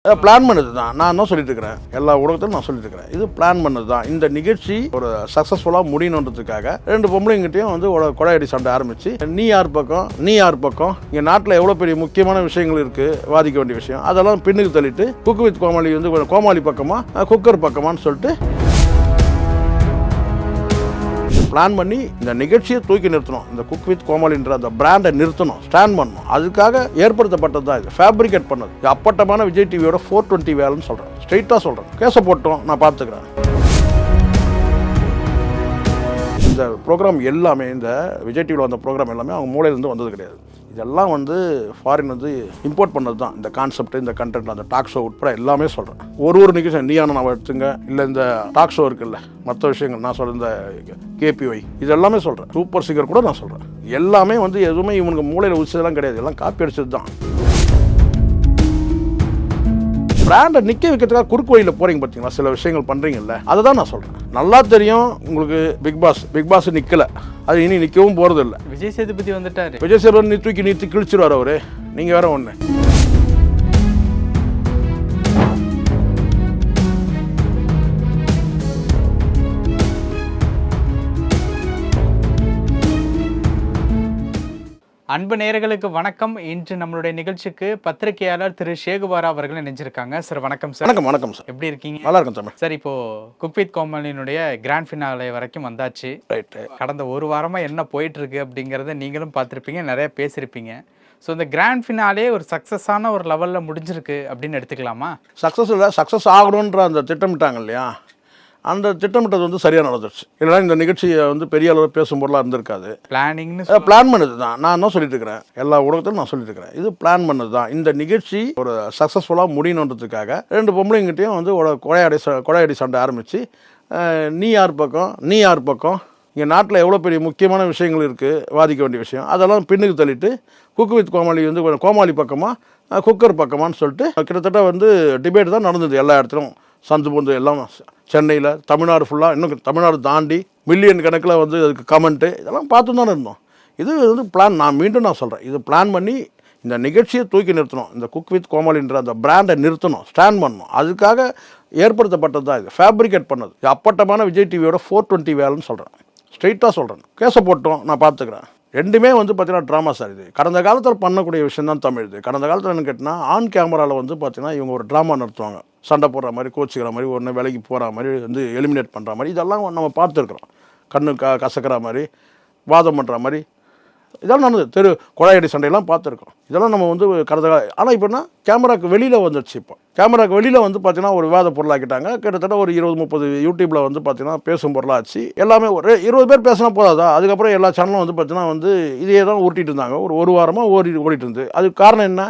Plan பண்ணது தான். நான் என்ன சொல்லிட்டு இருக்கிறேன், எல்லா ஊடகத்திலும் நான் சொல்லிட்டு இருக்கிறேன், இது பிளான் பண்ணது தான். இந்த நிகழ்ச்சி ஒரு சக்ஸஸ்ஃபுல்லாக முடியணுன்றதுக்காக ரெண்டு பொம்பளைங்கிட்டையும் வந்து கொடையடி சண்டை ஆரம்பிச்சு, நீ யார் பக்கம் நீ யார் பக்கம், இங்கே நாட்டில் எவ்வளோ பெரிய முக்கியமான விஷயங்கள் இருக்குது, வாதிக்க வேண்டிய விஷயம், அதெல்லாம் பின்னுக்கு தள்ளிட்டு குக் வித் கோமாளி வந்து கோமாளி பக்கமா குக்கர் பக்கமான்னு சொல்லிட்டு பிளான் பண்ணி இந்த நிகழ்ச்சியை தூக்கி நிறுத்தணும். இந்த குக் வித் கோமாளின்ற அந்த பிராண்டை நிறுத்தணும், ஸ்டாண்ட் பண்ணணும். அதுக்காக ஏற்படுத்தப்பட்டது தான் இது, ஃபேப்ரிகேட் பண்ணது. இது அப்பட்டமான விஜய் டிவியோட 420 வேலைன்னு சொல்கிறேன், ஸ்ட்ரெயிட்டாக சொல்கிறேன். கேஸை போட்டோம், நான் பார்த்துக்கிறேன். இந்த ப்ரோக்ராம் எல்லாமே, இந்த விஜய் டிவியில் வந்த ப்ரோக்ராம் எல்லாமே அவங்க மூலையிலேருந்து வந்தது கிடையாது. இதெல்லாம் வந்து ஃபாரின் வந்து இம்போர்ட் பண்ணது தான். இந்த கான்செப்ட், இந்த கண்டென்ட், அந்த டாக் ஷோ உட்பட எல்லாமே சொல்கிறேன். ஒரு நிகழ்ச்சி நீயான நான் எடுத்துங்க, இல்லை இந்த டாக் ஷோ இருக்குல்ல, மற்ற விஷயங்கள் நான் சொல்கிறேன், இந்த KPY இது எல்லாமே சொல்கிறேன். சூப்பர் சிங்கர் கூட நான் சொல்கிறேன். எல்லாமே வந்து எதுவுமே இவனுக்கு மூளையில் உச்சதெல்லாம் கிடையாது, எல்லாம் காப்பி அடிச்சது தான். பிராண்டை நிற்க வைக்கிறதுக்காக குறுக்கு வழியில் போகிறீங்க பார்த்தீங்களா, சில விஷயங்கள் பண்ணுறீங்கல்ல, அதை தான் நான் சொல்கிறேன். நல்லா தெரியும் உங்களுக்கு பிக் பாஸ் நிற்கலை, அது இனி நிற்கவும் போகிறது இல்லை. விஜய் சேதுபதி வந்துட்டாரு, விஜய் சேதுபதி தூக்கி கிழிச்சிருவார் அவரு. நீங்கள் வேற ஒன்று, அன்பு நேயர்களுக்கு வணக்கம். இன்று நம்மளுடைய நிகழ்ச்சிக்கு பத்திரிகையாளர் திரு ஷேகுபாரா அவர்கள் இணைஞ்சிருக்காங்க. சார் வணக்கம் சார். வணக்கம் சார். எப்படி இருக்கீங்க? நல்லா இருக்கும் தமிழ் சார். இப்போ குக் வித் கோமாளியினுடைய கிராண்ட் ஃபினாலே வரைக்கும் வந்தாச்சு. ரைட்டு. கடந்த ஒரு வாரமாக என்ன போயிட்டு இருக்கு அப்படிங்கிறத நீங்களும் பார்த்துருப்பீங்க, நிறைய பேசியிருப்பீங்க. ஸோ இந்த கிராண்ட் ஃபினாலே ஒரு சக்ஸஸான ஒரு லெவலில் முடிஞ்சிருக்கு அப்படின்னு எடுத்துக்கலாமா? சக்ஸஸ் ஆகணுன்ற அந்த திட்டமிட்டாங்க இல்லையா, அந்த திட்டமிட்டது வந்து சரியாக நடந்துருச்சு. இல்லைனா இந்த நிகழ்ச்சியை வந்து பெரிய அளவில் பேசும் பொருளாக இருந்திருக்காது. பிளான் பண்ணது தான். நான் என்ன சொல்லிட்டு இருக்கிறேன், எல்லா ஊடகத்திலும் நான் சொல்லிட்டு இருக்கிறேன், இது பிளான் பண்ணது தான். இந்த நிகழ்ச்சி ஒரு சக்ஸஸ்ஃபுல்லாக முடியணுன்றதுக்காக ரெண்டு பொம்பளைங்கிட்டையும் வந்து கொடையடி சண்டை ஆரம்பித்து, நீ யார் பக்கம் நீ யார் பக்கம், இங்கே நாட்டில் எவ்வளோ பெரிய முக்கியமான விஷயங்கள் இருக்குது, வாதிக்க வேண்டிய விஷயம், அதெல்லாம் பின்னுக்கு தள்ளிட்டு குக் வித் கோமாளி வந்து கோமாளி பக்கமாக குக்கர் பக்கமான்னு சொல்லிட்டு கிட்டத்தட்ட வந்து டிபேட் தான் நடந்தது. எல்லா இடத்துலையும் சந்து பொந்து எல்லாம், சென்னையில், தமிழ்நாடு ஃபுல்லாக, இன்னும் தமிழ்நாடு தாண்டி மில்லியன் கணக்கில் வந்து அதுக்கு கமெண்ட்டு இதெல்லாம் பார்த்து தானே இருந்தோம். இது வந்து பிளான். நான் மீண்டும் சொல்கிறேன், இது பிளான் பண்ணி இந்த நிகழ்ச்சியை தூக்கி நிறுத்தணும். இந்த குக் வித் கோமாளின்ற அந்த பிராண்டை நிறுத்தணும், ஸ்டாண்ட் பண்ணணும். அதுக்காக ஏற்படுத்தப்பட்டது தான் இது, ஃபேப்ரிகேட் பண்ணது. இது அப்பட்டமான விஜய் டிவியோட 420 வேலைன்னு சொல்கிறேன், ஸ்ட்ரெயிட்டாக சொல்கிறேன். கேஸை போட்டோம், நான் பார்த்துக்கிறேன். ரெண்டுமே வந்து பார்த்தீங்கன்னா ட்ராமா சார். இது கடந்த காலத்தில் பண்ணக்கூடிய விஷயம் தான் தமிழ். இது கடந்த காலத்தில் என்ன கேட்டினா, ஆன் கேமராவில் வந்து பார்த்தீங்கன்னா இவங்க ஒரு ட்ராமா நடத்துவாங்க, சண்டை போடுற மாதிரி, கோச்சிக்கிற மாதிரி, ஒன்று வேலைக்கு போகிற மாதிரி, வந்து எலிமினேட் பண்ணுற மாதிரி, இதெல்லாம் நம்ம பார்த்துருக்குறோம். கண்ணு கசக்கிற மாதிரி, வாதம் பண்ணுற மாதிரி, இதெல்லாம் நடந்தது. கொடையடி சண்டையெல்லாம் பார்த்துருக்கோம். இதெல்லாம் நம்ம வந்து கடந்த ஆனால் இப்போனா கேமராக்கு வெளியில் வந்துடுச்சு. இப்போ கேமராக்கு வெளியில் வந்து பார்த்தீங்கன்னா ஒரு விவாத பொருளாக்கிட்டாங்க. கிட்டத்தட்ட ஒரு 20-30 யூடியூப்பில் வந்து பார்த்தீங்கன்னா பேசும் பொருளாச்சு. எல்லாமே ஒரு 20 பேர் பேசினா போதாதா? அதுக்கப்புறம் எல்லா சேனலும் வந்து பார்த்தீங்கன்னா வந்து இதையே தான் ஊட்டிகிட்டு இருந்தாங்க. ஒரு வாரமாக ஓடிட்டு இருந்து. அதுக்கு காரணம் என்ன?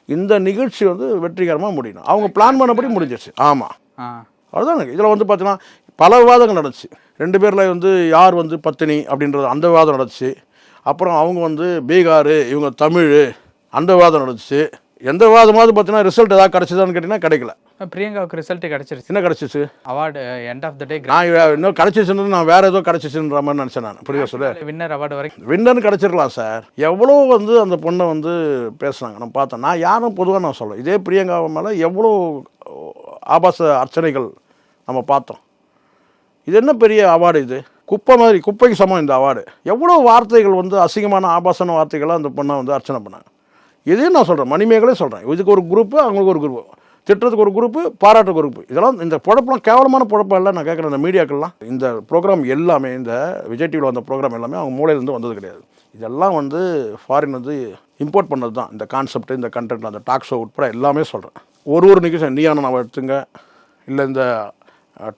இந்த நிகழ்ச்சி வந்து வெற்றிகரமாக முடியணும், அவங்க பிளான் பண்ணபடி முடிஞ்சிருச்சு. ஆமாம், அதுதான். இதில் வந்து பார்த்தீங்கன்னா பல விவாதங்கள் நடந்துச்சு. 2 பேரில் வந்து யார் வந்து பத்தினி அப்படின்றது அந்த விவாதம் நடந்துச்சு. அப்புறம் அவங்க வந்து பீகார், இவங்க தமிழ், அந்த விவாதம் நடந்துச்சு. எந்த விவாதமாவது பார்த்தீங்கன்னா ரிசல்ட் ஏதாவது கிடச்சிதான்னு கேட்டிங்கன்னா கிடைக்கல. பிரியங்காவுக்கு ரிசல்ட் கிடச்சிருச்சு. என்ன கிடச்சிச்சு? அவார்டு எண்ட் ஆஃப் த டே. நான் இன்னும் கிடச்சிச்சுன்னு நான் வேறு ஏதோ கிடச்சிச்சுன்ற மாதிரி நினச்சேன். நான் புரியுதா சொல்ல, வின்னர் அவார்டு வரைக்கும் வின்னர்னு கிடச்சிருக்கலாம் சார். எவ்வளோ வந்து அந்த பொண்ணை வந்து பேசுனாங்க, நான் பார்த்தேன். நான் யாரும் பொதுவாக நான் சொல்ல, இதே பிரியங்கா மேலே எவ்வளோ ஆபாச அர்ச்சனைகள் நம்ம பார்த்தோம். இது என்ன பெரிய அவார்டு? இது குப்பை மாதிரி, குப்பைக்கு சமம் இந்த அவார்டு. எவ்வளோ வார்த்தைகள் வந்து அசிங்கமான ஆபாசன வார்த்தைகளாக அந்த பொண்ணை வந்து அர்ச்சனை பண்ணாங்க. இதையும் நான் சொல்கிறேன், மணிமேகலே சொல்கிறேன். இதுக்கு ஒரு குரூப்பு, அவங்களுக்கு ஒரு குரூப்பு, திட்டத்துக்கு ஒரு குரூப்பு, பாராட்டுக்கு குரூப்பு. இதெல்லாம் இந்த பொழப்பெல்லாம் கேவலமான பொழப்பம் இல்லை. நான் கேட்குறேன், இந்த மீடியாக்கள்லாம் இந்த ப்ரோக்ராம் எல்லாமே, இந்த விஜய் டிவியில் வந்த ப்ரோக்ராம் எல்லாமே அவங்க மூலையிலேருந்து வந்தது கிடையாது. இதெல்லாம் வந்து ஃபாரின் வந்து இம்போர்ட் பண்ணது தான். இந்த கான்செப்ட், இந்த கண்டென்ட், அந்த டாக் ஷோ உட்பட எல்லாமே சொல்கிறேன். ஒரு நிகழ்ச்சி நீயான நான் எடுத்துங்க, இல்லை இந்த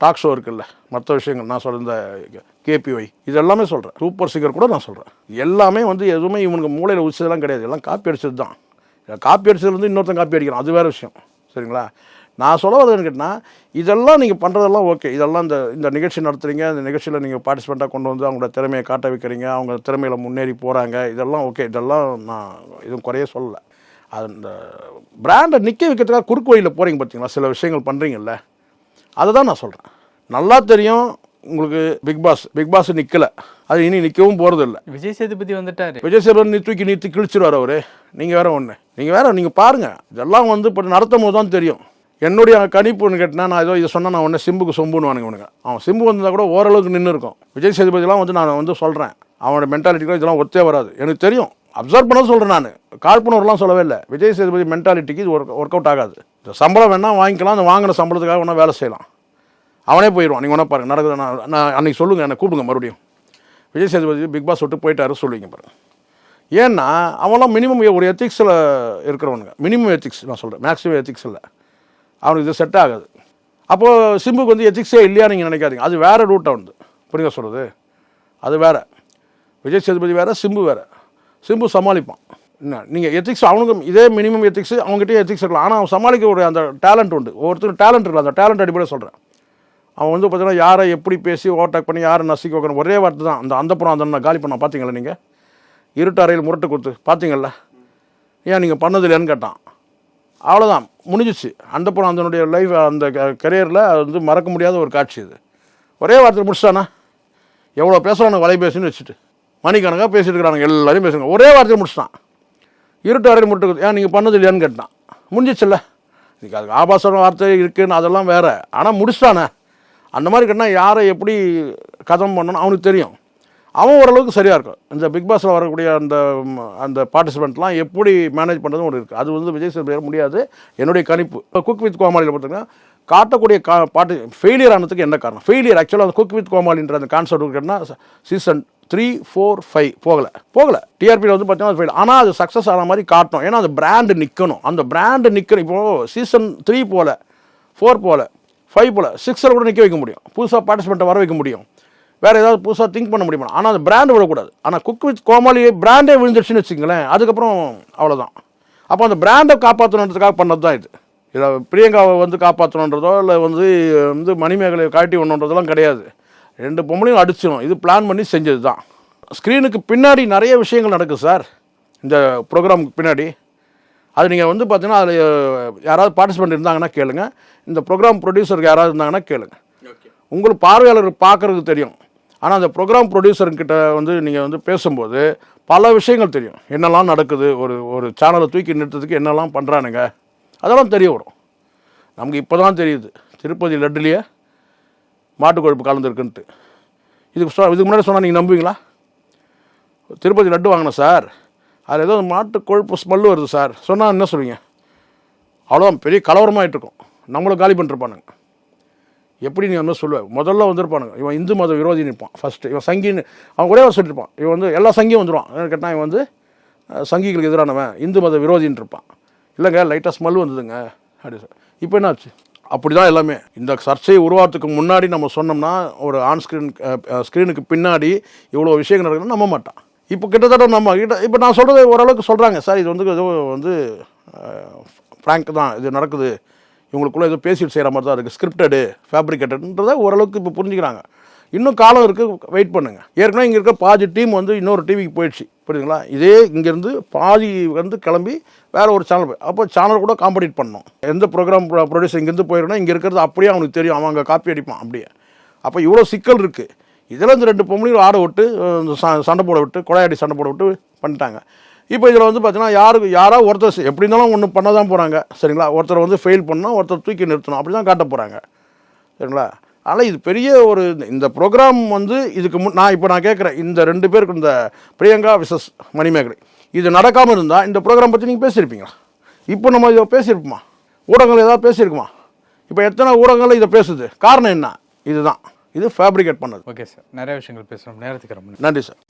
டாக் ஷோ இருக்குல்ல, மற்ற விஷயங்கள் நான் சொல்கிறேன், இந்த KPY இது எல்லாமே சொல்கிறேன். சூப்பர் சிங்கர் கூட நான் சொல்கிறேன். எல்லாமே வந்து எதுவுமே இவனுக்கு மூளையில் உச்சதெல்லாம் கிடையாது, எல்லாம் காப்பி அடிச்சது தான். காப்பி அடிச்சது வந்து இன்னொருத்தன் காப்பி அடிக்கிறான், அது வேறு விஷயம். சரிங்களா? நான் சொல்ல வரதுன்னு கேட்டால், இதெல்லாம் நீங்கள் பண்ணுறதெல்லாம் ஓகே. இதெல்லாம் இந்த நிகழ்ச்சி நடத்துகிறீங்க, இந்த நிகழ்ச்சியில் நீங்கள் பார்ட்டிசிபெண்ட்டாக கொண்டு வந்து அவங்களோட திறமையை காட்ட வைக்கிறீங்க, அவங்க திறமையில் முன்னேறி போகிறாங்க, இதெல்லாம் ஓகே. இதெல்லாம் நான் எதுவும் குறைய சொல்லலை. அது இந்த பிராண்டை நிற்க வைக்கிறதுக்காக குறுக்கு வழியில் போகிறீங்க பார்த்தீங்களா, சில விஷயங்கள் பண்ணுறீங்கல்ல, அதை தான் நான் சொல்கிறேன். நல்லா தெரியும் உங்களுக்கு பிக் பாஸ் நிற்கலை, அது இனி நிற்கவும் போகிறது இல்லை. விஜய் சேதுபதி வந்துட்டார், விஜய் சேதுபதி தூக்கி கிழிச்சிருவார் அவரு. நீங்கள் வேற ஒன்று, நீங்கள் பாருங்கள். இதெல்லாம் வந்து இப்போ நடத்தும் போது தான் தெரியும். என்னுடைய கணிப்புன்னு கேட்டினா நான் ஏதோ இதை சொன்னால் நான் உடனே சிம்புக்கு சொம்புன்னு இவனுங்க. அவன் சிம்பு வந்தால் கூட ஓரளவுக்கு நின்று இருக்கும். விஜய் சேதுபதிலாம் வந்து நான் வந்து சொல்கிறேன், அவனோட மென்டாலிட்டிக்கு இதெல்லாம் ஒத்தே வராது. எனக்கு தெரியும், அப்சர்வ் பண்ண சொல்கிறேன். நான் காழ்ப்புணர்வுலாம் சொல்லவே இல்லை. விஜய் சேதுபதி மென்டாலிட்டிக்கு இது ஒர்க் அவுட் ஆகாது. இந்த சம்பளம் வேணால் வாங்கிக்கலாம், அந்த வாங்கின சம்பளத்துக்காக ஒன்றா வேலை செய்யலாம். அவனே போயிடுவான். நீங்கள் ஒன்றா பாருங்கள் நடக்குது. நான் அன்றைக்கி சொல்லுங்கள், என்னை கூப்பிடுங்க மறுபடியும். விஜய் சேதுபதி பிக் பாஸ் விட்டு போயிட்டாரு சொல்லுவீங்க பாருங்கள். ஏன்னா அவன்லாம் மினிமம் ஒரு எத்திக்ஸில் இருக்கிறவனுங்க. மினிமம் எத்திக்ஸ் நான் சொல்கிறேன், மேக்ஸிமம் எத்திக்ஸ் இல்லை. அவனுக்கு இது செட் ஆகாது. அப்போது சிம்புக்கு வந்து எத்திக்ஸே இல்லையா நீங்கள் நினைக்காதீங்க. அது வேறு ரூட்டை வந்து புரியுங்க சொல்கிறது. அது வேறு. விஜய் சேதுபதி வேறு, சிம்பு வேறு. சிம்பு சமாளிப்பான். என்ன நீங்கள் எத்திக்ஸ் அவனுக்கு இதே மினிமம் எத்திக்ஸ் அவங்ககிட்டயே எத்திக்ஸ் இருக்கலாம். ஆனால் அவன் சமாளிக்க ஒரு அந்த டேலண்ட் உண்டு. ஒவ்வொருத்தரும் டேலண்ட் இல்லை. அந்த டேலண்ட் அடிப்படையில் சொல்கிறேன். அவன் வந்து பார்த்தீங்கன்னா யாரை எப்படி பேசி ஓவர்டேக் பண்ணி யாரை நசுக்கி வைக்கணும் ஒரே வார்த்தை தான். அந்த புறம் அந்த காலி பண்ண பார்த்தீங்களா நீங்கள்? இருட்டு அறையில் முரட்டு கொடுத்து பார்த்தீங்கள்ல? ஏன் நீங்கள் பண்ணது இல்லைன்னு கேட்டான். அவ்வளோதான், முடிஞ்சிச்சு. அந்த புறம் அதனுடைய லைஃப் அந்த கரியரில் அது வந்து மறக்க முடியாத ஒரு காட்சி. இது ஒரே வார்த்தையில் முடிச்சிட்டானா? எவ்வளோ பேசுகிறானுங்க வலைபேசின்னு வச்சுட்டு மணிக்கணக்காக பேசிட்டு இருக்கிறானுங்க, எல்லாரையும் பேசுங்க. ஒரே வார்த்தையில் முடிச்சிட்டான். இருட்டு அறையில் முரட்டு கொடுத்து ஏன் நீங்கள் பண்ணது இல்லையான்னு கேட்டான். முடிஞ்சிச்சுல்ல. இதுக்கு அதுக்கு ஆபாச வார்த்தை இருக்குன்னு அதெல்லாம் வேறு. ஆனால் முடிச்சிட்டானே. அந்த மாதிரி கேட்டால் யாரை எப்படி கதம் பண்ணணும் அவனுக்கு தெரியும். அவன் ஓரளவுக்கு சரியாக இருக்கும். இந்த பிக் பாஸில் வரக்கூடிய அந்த பார்ட்டிசிபெண்ட்லாம் எப்படி மேனேஜ் பண்ணுறதும் ஒன்று இருக்குது. அது வந்து விஜய் சேதுபதி முடியாது. என்னுடைய கணிப்பு குக் வித் கோமாளியில் பார்த்தீங்கன்னா காட்டக்கூடிய பாட்டு ஃபெயிலியர் ஆனதுக்கு என்ன காரணம்? ஃபெயிலியர் ஆக்சுவலாக அந்த குக் வித் கோமாளின்ற அந்த கான்செப்ட் கேட்டால் சீசன் 3, 4, 5 போகலை. டிஆர்பியில் வந்து பார்த்தீங்கன்னா ஃபெயில். ஆனால் அது சக்ஸஸ் ஆன மாதிரி காட்டணும். ஏன்னா அந்த பிராண்டு நிற்கணும். அந்த பிராண்டு நிற்கணும். இப்போது சீசன் 3 போகல, 4 போகல, 5 போல் 6 கூட நிற்க வைக்க முடியும். புதுசாக பார்ட்டிசிபெண்ட்டை வர வைக்க முடியும். வேறு ஏதாவது புதுசாக திங்க் பண்ண முடியுமா? ஆனால் அந்த பிராண்டு விடக்கூடாது. ஆனால் குக் வித் கோமாளி பிராண்டே விழுந்துருச்சுன்னு வச்சுங்களேன், அதுக்கப்புறம் அவ்வளோதான். அப்போ அந்த பிராண்டை காப்பாற்றணுன்றதுக்காக பண்ணது தான் இது. இதை பிரியங்காவை வந்து காப்பாற்றணுன்றதோ இல்லை வந்து மணிமேகலை காட்டி ஒன்றுன்றதெல்லாம் கிடையாது. 2 பொம்பளையும் அடிச்சிடும். இது பிளான் பண்ணி செஞ்சது தான். ஸ்க்ரீனுக்கு பின்னாடி நிறைய விஷயங்கள் நடக்குது சார். இந்த ப்ரோக்ராமுக்கு பின்னாடி அது நீங்கள் வந்து பார்த்தீங்கன்னா அதில் யாராவது பார்ட்டிசிபெண்ட் இருந்தாங்கன்னா கேளுங்க. இந்த ப்ரோக்ராம் ப்ரொடியூசருக்கு யாராவது இருந்தாங்கன்னா கேளுங்க. உங்களுக்கு பார்வையாளர் பார்க்குறதுக்கு தெரியும். ஆனால் அந்த ப்ரோக்ராம் ப்ரொடியூசர்கிட்ட வந்து நீங்கள் வந்து பேசும்போது பல விஷயங்கள் தெரியும். என்னெல்லாம் நடக்குது, ஒரு சேனலை தூக்கி நிறுத்ததுக்கு என்னெல்லாம் பண்ணுறானுங்க, அதெல்லாம் தெரிய வரும். நமக்கு இப்போ தான் தெரியுது திருப்பதி லட்டுலேயே மாட்டுக்கொழுப்பு கலந்துருக்குன்ட்டு. இதுக்கு முன்னாடி சொன்னால் நீங்கள் நம்புவீங்களா? திருப்பதி லட்டு வாங்கினேன் சார், அதில் ஏதோ மாட்டு கொழுப்பு ஸ்மெல்லு வருது சார் சொன்னால் என்ன சொல்லுவீங்க? அவ்வளோதான், பெரிய கலவரமாகிட்டு இருக்கும். நம்மளும் காலி பண்ணிருப்பானுங்க. எப்படி நீ வந்து சொல்லுவேன்? முதல்ல வந்துருப்பானுங்க, இவன் இந்து மத விரோதி நிற்பான் ஃபஸ்ட்டு. இவன் சங்கின்னு அவன் ஒரே ஒரு சொல்லியிருப்பான். இவன் வந்து எல்லா சங்கியும் வந்துடுவான். கேட்டால் இவன் வந்து சங்கிகளுக்கு எதிரானவன், இந்து மத விரோதின்னு இருப்பான். இல்லைங்க லைட்டாக ஸ்மெல் வந்ததுங்க அப்படி சார். இப்போ என்ன ஆச்சு? அப்படி தான் எல்லாமே. இந்த சர்ச்சையை உருவாகிறதுக்கு முன்னாடி நம்ம சொன்னோம்னா ஒரு ஆன் ஸ்க்ரீனுக்கு பின்னாடி இவ்வளோ விஷயங்கள் நடக்குதுன்னு நம்ப மாட்டான். இப்போ கிட்டத்தட்ட நம்ம இப்போ நான் சொல்கிறது ஓரளவுக்கு சொல்கிறாங்க சார், இது வந்து ஏதோ வந்து ஃப்ராங்க் தான் இது நடக்குது, இவங்களுக்குள்ளே ஏதோ பேசிட்டு செய்கிற மாதிரி தான் இருக்குது, ஸ்கிரிப்டடு ஃபேப்ரிகேட்டட்ன்றதை ஓரளவுக்கு இப்போ புரிஞ்சுக்கிறாங்க. இன்னும் காலம் இருக்குது, வெயிட் பண்ணுங்கள். ஏற்கனவே இங்கே இருக்க பாதி டீம் வந்து இன்னொரு டிவிக்கு போயிடுச்சு, புரியுதுங்களா? இதே இங்கேருந்து பாதி வந்து கிளம்பி வேறு ஒரு சேனல் போய், அப்போ சேனல் கூட காம்படிட் பண்ணணும். எந்த ப்ரோக்ராம் ப்ரொடியூசர் இங்கேருந்து போயிருக்கா இங்கே இருக்கிறது அப்படியே அவனுக்கு தெரியும், அவன் அங்கே காப்பி அடிப்பான் அப்படியே. அப்போ இவ்வளோ சிக்கல் இருக்குது. இதில் இந்த 2 பொம்பளையும் ஆட விட்டு சண்டை போட விட்டு கொடையாடி சண்டை போட விட்டு பண்ணிட்டாங்க. இப்போ இதில் வந்து பார்த்தீங்கன்னா யாராவது ஒருத்தர் எப்படி இருந்தாலும் ஒன்று பண்ண தான் போகிறாங்க, சரிங்களா? ஒருத்தர் வந்து ஃபெயில் பண்ணால் ஒருத்தர் தூக்கி நிறுத்தணும், அப்படி தான் காட்ட போகிறாங்க, சரிங்களா? ஆனால் இது பெரிய ஒரு இந்த ப்ரோக்ராம் வந்து இதுக்கு நான் கேட்குறேன், இந்த 2 பேருக்கு இந்த பிரியங்கா விசஸ் மணிமேகலை இது நடக்காமல் இருந்தால் இந்த ப்ரோக்ராம் பற்றி நீங்கள் பேசியிருப்பீங்களா? இப்போ நம்ம இதை பேசியிருப்போமா? ஊடகங்கள் ஏதாவது பேசியிருக்குமா? இப்போ எத்தனை ஊடகங்கள் இதை பேசுது? காரணம் என்ன? இதுதான், இது ஃபேப்ரிகேட் பண்ணது. ஓகே சார், நிறைய விஷயங்கள் பேசுகிறோம், நேரத்துக்கு ரொம்ப நன்றி சார்.